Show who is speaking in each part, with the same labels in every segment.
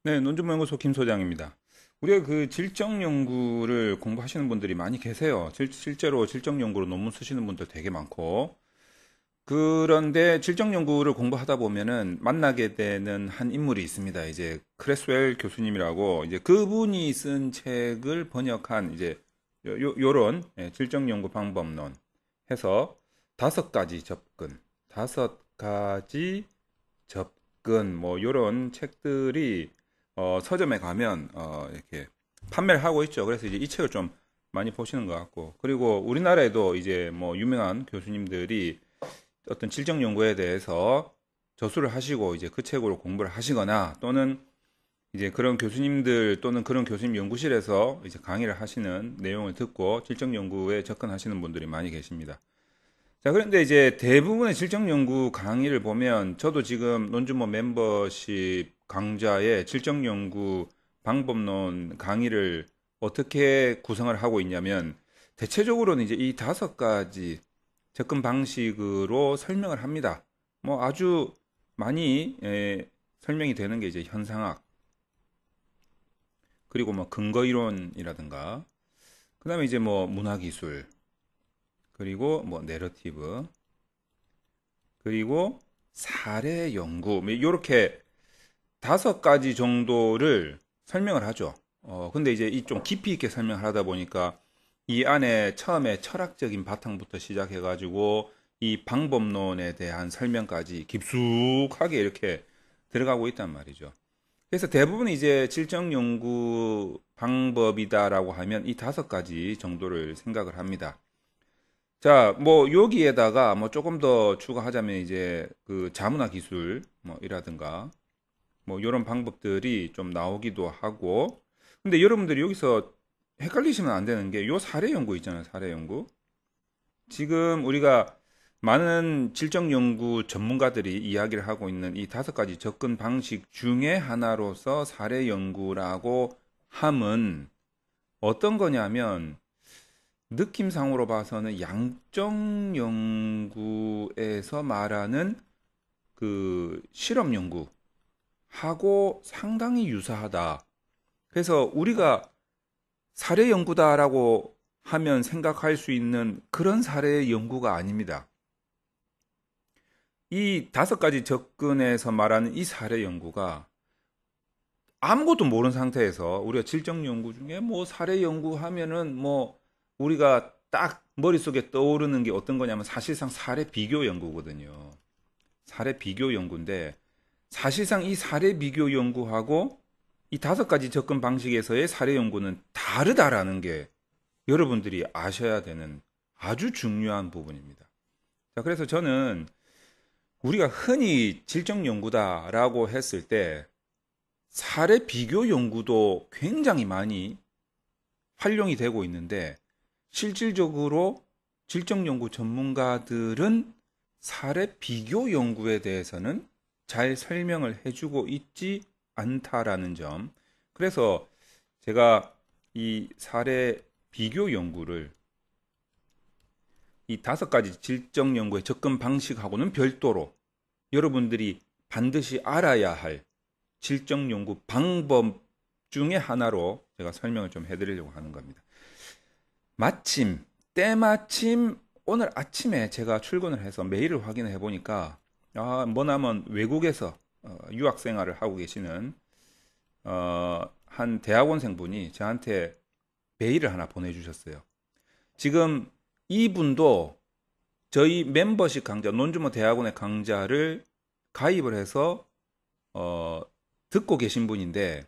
Speaker 1: 네, 논문연구소 김 소장입니다. 우리가 그 질적 연구를 공부하시는 분들이 많이 계세요. 실제로 질적 연구로 논문 쓰시는 분들 되게 많고. 그런데 질적 연구를 공부하다 보면은 만나게 되는 한 인물이 있습니다. 이제 크레스웰 교수님이라고 이제 그분이 쓴 책을 번역한 이제 요런 질적 연구 방법론 해서 다섯 가지 접근, 다섯 가지 접근 뭐 요런 책들이 서점에 가면 이렇게 판매를 하고 있죠. 그래서 이제 이 책을 좀 많이 보시는 것 같고, 그리고 우리나라에도 이제 뭐 유명한 교수님들이 어떤 질적 연구에 대해서 저술을 하시고 이제 그 책으로 공부를 하시거나, 또는 이제 그런 교수님들 또는 그런 교수님 연구실에서 이제 강의를 하시는 내용을 듣고 질적 연구에 접근하시는 분들이 많이 계십니다. 자, 그런데 이제 대부분의 질적 연구 강의를 보면, 저도 지금 논주모 멤버십 강좌에 질적 연구 방법론 강의를 어떻게 구성을 하고 있냐면, 대체적으로는 이제 이 다섯 가지 접근 방식으로 설명을 합니다. 뭐 아주 많이 설명이 되는 게 이제 현상학, 그리고 뭐 근거 이론이라든가, 그다음에 이제 뭐 문화 기술, 그리고 뭐 내러티브, 그리고 사례 연구, 이렇게 다섯 가지 정도를 설명을 하죠. 근데 이제 이 좀 깊이 있게 설명을 하다 보니까 이 안에 처음에 철학적인 바탕부터 시작해가지고 이 방법론에 대한 설명까지 깊숙하게 이렇게 들어가고 있단 말이죠. 그래서 대부분 이제 질적 연구 방법이다라고 하면 이 다섯 가지 정도를 생각을 합니다. 자, 뭐 여기에다가 뭐 조금 더 추가하자면 이제 그 자문화 기술 뭐 이라든가 뭐 이런 방법들이 좀 나오기도 하고. 근데 여러분들이 여기서 헷갈리시면 안 되는 게 요 사례 연구 있잖아요. 사례 연구. 지금 우리가 많은 질적 연구 전문가들이 이야기를 하고 있는 이 다섯 가지 접근 방식 중에 하나로서 사례 연구라고 함은 어떤 거냐면, 느낌상으로 봐서는 양적 연구에서 말하는 그 실험 연구하고 상당히 유사하다. 그래서 우리가 사례 연구다라고 하면 생각할 수 있는 그런 사례 연구가 아닙니다. 이 다섯 가지 접근에서 말하는 이 사례 연구가 아무것도 모르는 상태에서, 우리가 질적 연구 중에 뭐 사례 연구하면은 뭐 우리가 딱 머릿속에 떠오르는 게 어떤 거냐면 사실상 사례 비교 연구거든요. 사례 비교 연구인데, 사실상 이 사례 비교 연구하고 이 다섯 가지 접근 방식에서의 사례 연구는 다르다라는 게 여러분들이 아셔야 되는 아주 중요한 부분입니다. 자, 그래서 저는 우리가 흔히 질적 연구다라고 했을 때 사례 비교 연구도 굉장히 많이 활용이 되고 있는데, 실질적으로 질적 연구 전문가들은 사례 비교 연구에 대해서는 잘 설명을 해주고 있지 않다라는 점. 그래서 제가 이 사례 비교 연구를 이 다섯 가지 질적 연구의 접근 방식하고는 별도로 여러분들이 반드시 알아야 할 질적 연구 방법 중에 하나로 제가 설명을 좀 해드리려고 하는 겁니다. 마침, 때마침 오늘 아침에 제가 출근을 해서 메일을 확인해 보니까, 뭐냐면 외국에서 유학 생활을 하고 계시는 한 대학원생분이 저한테 메일을 하나 보내주셨어요. 지금 이분도 저희 멤버십 강좌, 논주모 대학원의 강좌를 가입을 해서 듣고 계신 분인데,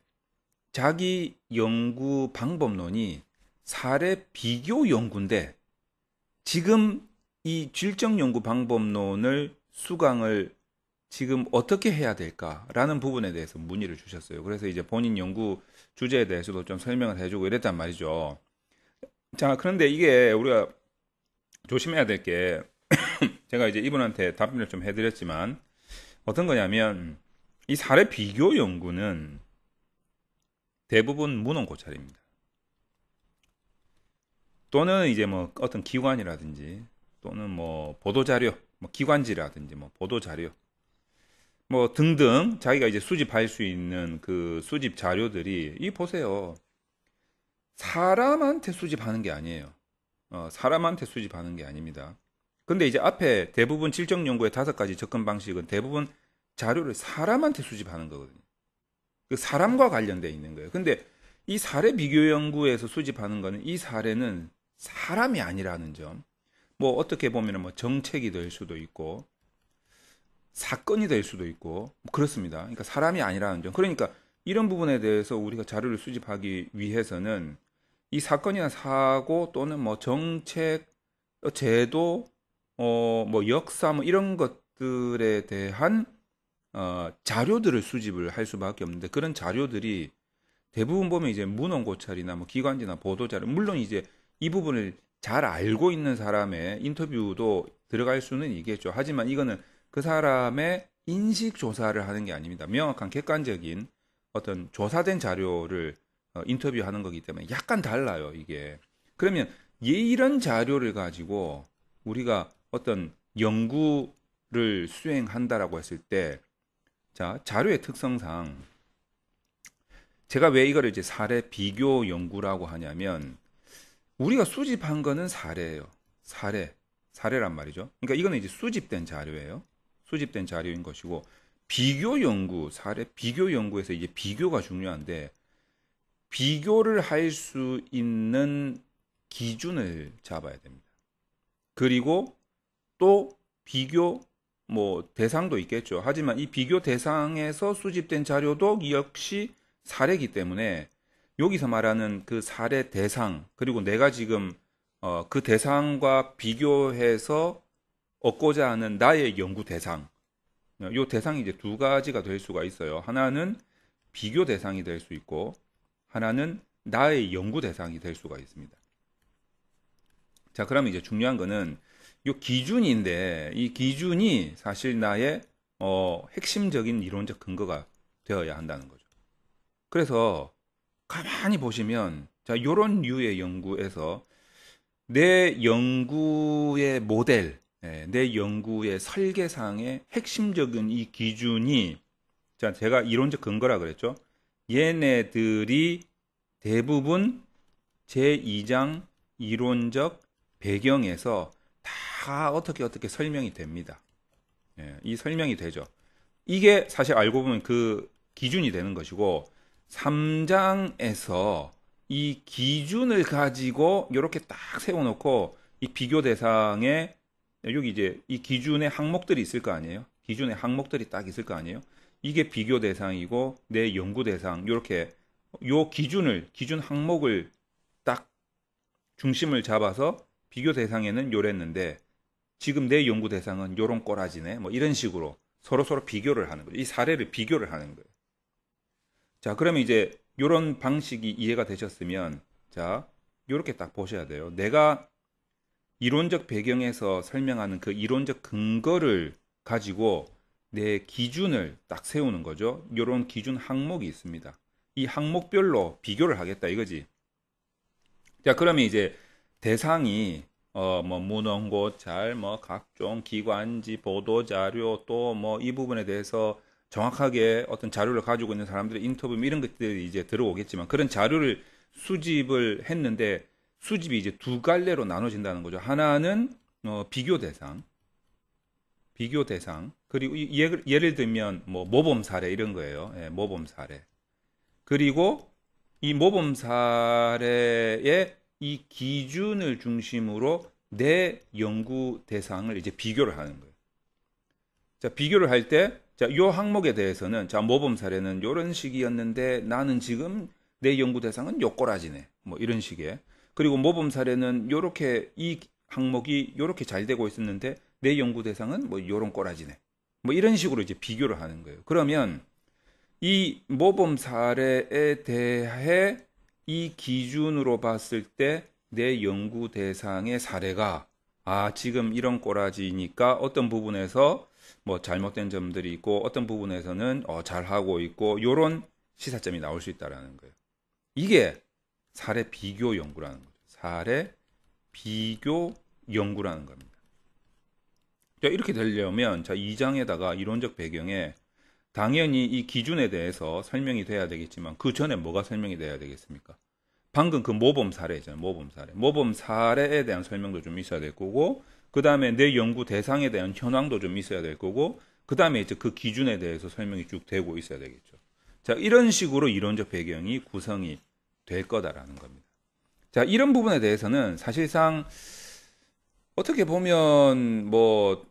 Speaker 1: 자기 연구 방법론이 사례 비교 연구인데 지금 이 질적 연구 방법론을 수강을 지금 어떻게 해야 될까라는 부분에 대해서 문의를 주셨어요. 그래서 이제 본인 연구 주제에 대해서도 좀 설명을 해주고 이랬단 말이죠. 자, 그런데 이게 우리가 조심해야 될 게, 제가 이제 이분한테 답변을 좀 해드렸지만, 어떤 거냐면 이 사례 비교 연구는 대부분 문헌고찰입니다. 또는 이제 뭐 어떤 기관이라든지, 또는 뭐 보도자료, 뭐 기관지라든지 뭐 보도자료, 뭐 등등 자기가 이제 수집할 수 있는 그 수집 자료들이 이 보세요. 사람한테 수집하는 게 아니에요. 사람한테 수집하는 게 아닙니다. 근데 이제 앞에 대부분 질적 연구의 5가지 접근 방식은 대부분 자료를 사람한테 수집하는 거거든요. 그 사람과 관련돼 있는 거예요. 근데 이 사례 비교 연구에서 수집하는 거는 이 사례는 사람이 아니라는 점. 뭐 어떻게 보면 뭐 정책이 될 수도 있고 사건이 될 수도 있고 뭐 그렇습니다. 그러니까 사람이 아니라는 점. 그러니까 이런 부분에 대해서 우리가 자료를 수집하기 위해서는 이 사건이나 사고 또는 뭐 정책, 제도, 뭐 역사 뭐 이런 것들에 대한 자료들을 수집을 할 수밖에 없는데 그런 자료들이 대부분 보면 이제 문헌고찰이나 뭐 기관지나 보도자료 물론 이제 이 부분을 잘 알고 있는 사람의 인터뷰도 들어갈 수는 있겠죠. 하지만 이거는 그 사람의 인식 조사를 하는 게 아닙니다. 명확한 객관적인 어떤 조사된 자료를 인터뷰하는 거기 때문에 약간 달라요, 이게. 그러면 이런 자료를 가지고 우리가 어떤 연구를 수행한다라고 했을 때, 자, 자료의 특성상 제가 왜 이거를 이제 사례 비교 연구라고 하냐면 우리가 수집한 거는 사례예요. 사례란 말이죠. 그러니까 이거는 이제 수집된 자료예요. 수집된 자료인 것이고 비교 연구, 사례 비교 연구에서 이제 비교가 중요한데 비교를 할 수 있는 기준을 잡아야 됩니다. 그리고 또 비교 뭐 대상도 있겠죠. 하지만 이 비교 대상에서 수집된 자료도 역시 사례이기 때문에 여기서 말하는 그 사례 대상 그리고 내가 지금 그 대상과 비교해서 얻고자 하는 나의 연구 대상 요 대상이 이제 2가지가 될 수가 있어요. 하나는 비교 대상이 될 수 있고 하나는 나의 연구 대상이 될 수가 있습니다. 자, 그러면 이제 중요한 거는 이 기준인데 이 기준이 사실 나의 핵심적인 이론적 근거가 되어야 한다는 거죠. 그래서 가만히 보시면 자, 이런 류의 연구에서 내 연구의 모델, 내 연구의 설계상의 핵심적인 이 기준이 자, 제가 이론적 근거라 그랬죠. 얘네들이 대부분 제2장 이론적 배경에서 다 어떻게 설명이 됩니다. 이 설명이 되죠. 이게 사실 알고 보면 그 기준이 되는 것이고 3장에서 이 기준을 가지고 이렇게 딱 세워놓고 이 비교 대상에 여기 이제 이 기준의 항목들이 있을 거 아니에요. 기준의 항목들이 딱 있을 거 아니에요. 이게 비교 대상이고 내 연구 대상 이렇게 요 기준 항목을 딱 중심을 잡아서 비교 대상에는 요랬는데 지금 내 연구 대상은 요런 꼬라지네. 뭐 이런 식으로 서로 비교를 하는 거죠. 이 사례를 비교를 하는 거예요. 자, 그러면 이제 요런 방식이 이해가 되셨으면 자, 요렇게 딱 보셔야 돼요. 내가 이론적 배경에서 설명하는 그 이론적 근거를 가지고 내 기준을 딱 세우는 거죠. 요런 기준 항목이 있습니다. 이 항목별로 비교를 하겠다 이거지. 자, 그러면 이제 대상이 뭐 문헌고찰, 뭐 각종 기관지, 보도자료 또 뭐 이 부분에 대해서 정확하게 어떤 자료를 가지고 있는 사람들의 인터뷰 이런 것들이 이제 들어오겠지만 그런 자료를 수집을 했는데 수집이 이제 2갈래로 나눠진다는 거죠. 하나는 비교 대상, 그리고 예를 들면 뭐 모범 사례 이런 거예요. 모범 사례. 그리고 이 모범 사례의 이 기준을 중심으로 내 연구 대상을 이제 비교를 하는 거예요. 자, 비교를 할 때, 자, 요 항목에 대해서는, 자, 모범 사례는 요런 식이었는데 나는 지금 내 연구 대상은 요 꼬라지네. 뭐 이런 식의. 그리고 모범 사례는 요렇게 이 항목이 요렇게 잘 되고 있었는데 내 연구 대상은 뭐 요런 꼬라지네. 뭐 이런 식으로 이제 비교를 하는 거예요. 그러면 이 모범 사례에 대해 이 기준으로 봤을 때 내 연구 대상의 사례가 지금 이런 꼬라지니까 어떤 부분에서 뭐 잘못된 점들이 있고 어떤 부분에서는 잘하고 있고 요런 시사점이 나올 수 있다라는 거예요. 이게 사례 비교 연구라는 거죠. 사례 비교 연구라는 겁니다. 자, 이렇게 되려면 자, 2장에다가 이론적 배경에 당연히 이 기준에 대해서 설명이 돼야 되겠지만 그 전에 뭐가 설명이 돼야 되겠습니까? 방금 그 모범 사례잖아요. 모범 사례. 모범 사례에 대한 설명도 좀 있어야 될 거고, 그 다음에 내 연구 대상에 대한 현황도 좀 있어야 될 거고, 그 다음에 이제 그 기준에 대해서 설명이 쭉 되고 있어야 되겠죠. 자, 이런 식으로 이론적 배경이 구성이 될 거다라는 겁니다. 자, 이런 부분에 대해서는 사실상 어떻게 보면 뭐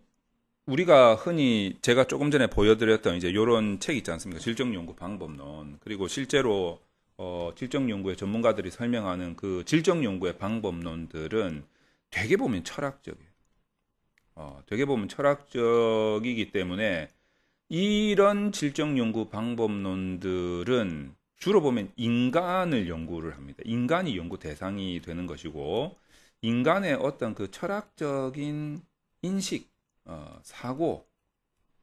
Speaker 1: 우리가 흔히 제가 조금 전에 보여드렸던 이제 요런 책 있지 않습니까? 질적연구 방법론. 그리고 실제로 질적연구의 전문가들이 설명하는 그 질적연구의 방법론들은 되게 보면 철학적이에요. 되게 보면 철학적이기 때문에 이런 질적연구 방법론들은 주로 보면 인간을 연구를 합니다. 인간이 연구 대상이 되는 것이고, 인간의 어떤 그 철학적인 인식, 사고,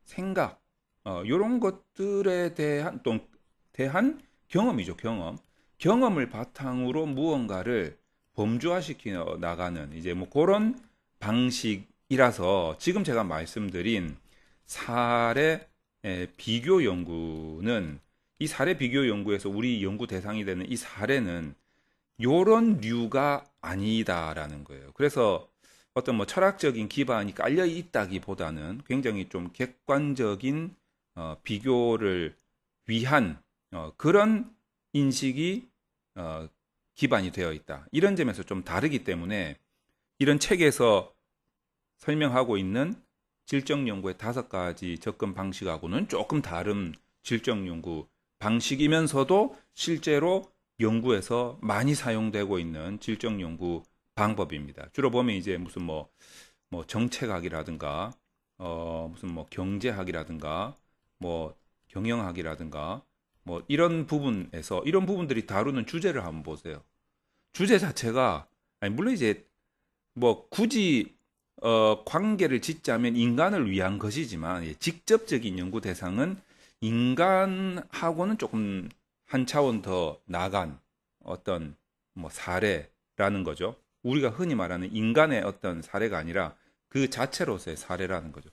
Speaker 1: 생각, 이런 것들에 대한 경험이죠, 경험. 경험을 바탕으로 무언가를 범주화시켜 나가는 이제 뭐 그런 방식이라서 지금 제가 말씀드린 사례 비교 연구는 이 사례 비교 연구에서 우리 연구 대상이 되는 이 사례는 요런 류가 아니다라는 거예요. 그래서 어떤 뭐 철학적인 기반이 깔려 있다기보다는 굉장히 좀 객관적인 비교를 위한 그런 인식이 기반이 되어 있다. 이런 점에서 좀 다르기 때문에 이런 책에서 설명하고 있는 질적 연구의 5가지 접근 방식하고는 조금 다른 질적 연구 방식이면서도 실제로 연구에서 많이 사용되고 있는 질적 연구 방법입니다. 주로 보면 이제 무슨 뭐 정책학이라든가 무슨 뭐 경제학이라든가 뭐 경영학이라든가 뭐 이런 부분에서 이런 부분들이 다루는 주제를 한번 보세요. 주제 자체가 아니 물론 이제 뭐 굳이 관계를 짓자면 인간을 위한 것이지만 직접적인 연구 대상은 인간하고는 조금 한 차원 더 나간 어떤 뭐 사례라는 거죠. 우리가 흔히 말하는 인간의 어떤 사례가 아니라 그 자체로서의 사례라는 거죠.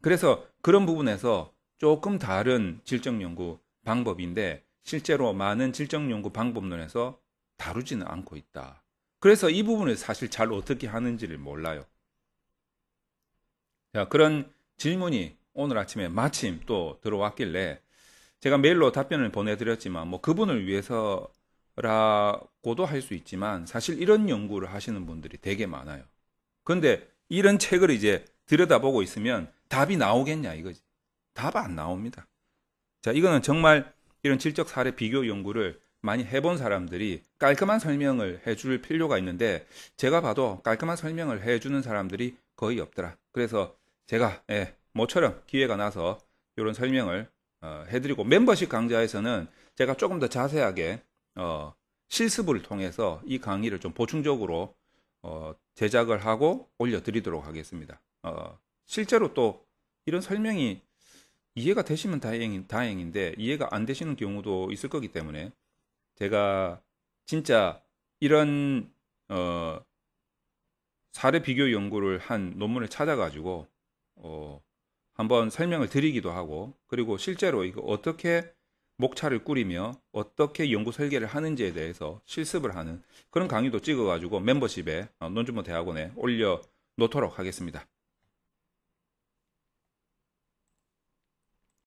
Speaker 1: 그래서 그런 부분에서 조금 다른 질적 연구 방법인데 실제로 많은 질적 연구 방법론에서 다루지는 않고 있다. 그래서 이 부분을 사실 잘 어떻게 하는지를 몰라요. 자, 그런 질문이 오늘 아침에 마침 또 들어왔길래 제가 메일로 답변을 보내드렸지만 뭐 그분을 위해서라고도 할 수 있지만 사실 이런 연구를 하시는 분들이 되게 많아요. 그런데 이런 책을 이제 들여다보고 있으면 답이 나오겠냐 이거지. 답 안 나옵니다. 자, 이거는 정말 이런 질적 사례 비교 연구를 많이 해본 사람들이 깔끔한 설명을 해줄 필요가 있는데 제가 봐도 깔끔한 설명을 해주는 사람들이 거의 없더라. 그래서 제가 모처럼 기회가 나서 이런 설명을 해드리고 멤버십 강좌에서는 제가 조금 더 자세하게 실습을 통해서 이 강의를 좀 보충적으로 제작을 하고 올려드리도록 하겠습니다. 실제로 또 이런 설명이 이해가 되시면 다행인데 이해가 안 되시는 경우도 있을 거기 때문에 제가 진짜 이런 사례 비교 연구를 한 논문을 찾아가지고 한번 설명을 드리기도 하고 그리고 실제로 이거 어떻게 목차를 꾸리며 어떻게 연구 설계를 하는지에 대해서 실습을 하는 그런 강의도 찍어가지고 멤버십에 논준모 대학원에 올려 놓도록 하겠습니다.